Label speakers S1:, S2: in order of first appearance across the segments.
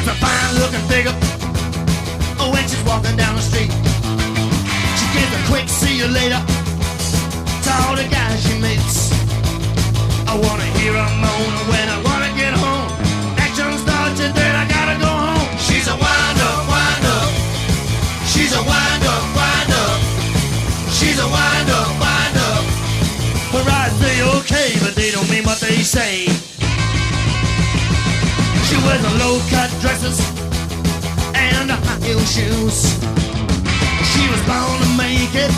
S1: Just a fine-looking figure. Oh, when she's walking down the street, she gives a quick see you later to all the guys she meets. I wanna hear her moan when I wanna get home. Action starts and then I gotta go home. She's a wind-up, wind-up. She's a wind-up, wind-up. She's a wind-up, wind-up. Her eyes say okay, but they don't mean what they say. She wears a low-cut dresses and high-heel shoes. She was born to make it,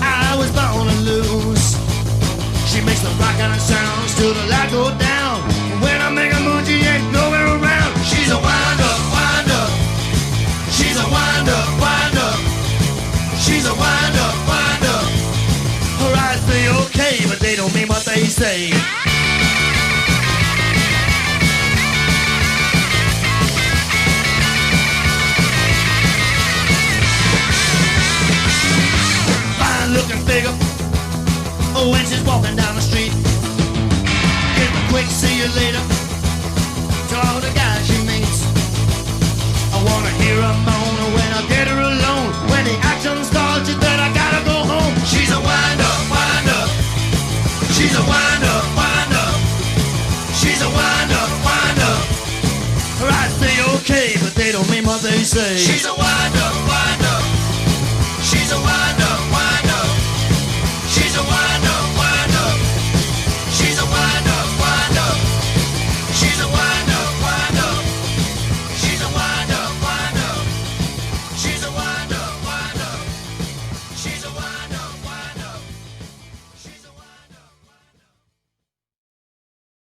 S1: I was born to lose. She makes the rock and sounds till the light go down. When I make a move, she ain't nowhere around. She's a wind-up, wind-up. She's a wind-up, wind-up. She's a wind-up, wind-up. Her eyes say okay, but they don't mean what they say. Looking figure. Oh, when she's walking down the street, give a quick see you later to all the guys she meets. I wanna hear her moan when I get her alone. When the action starts, she said I gotta go home. She's a wind-up, wind-up. She's a wind-up, wind-up. She's a wind-up, wind-up. Her eyes say okay, but they don't mean what they say. She's a wind-up, wind-up.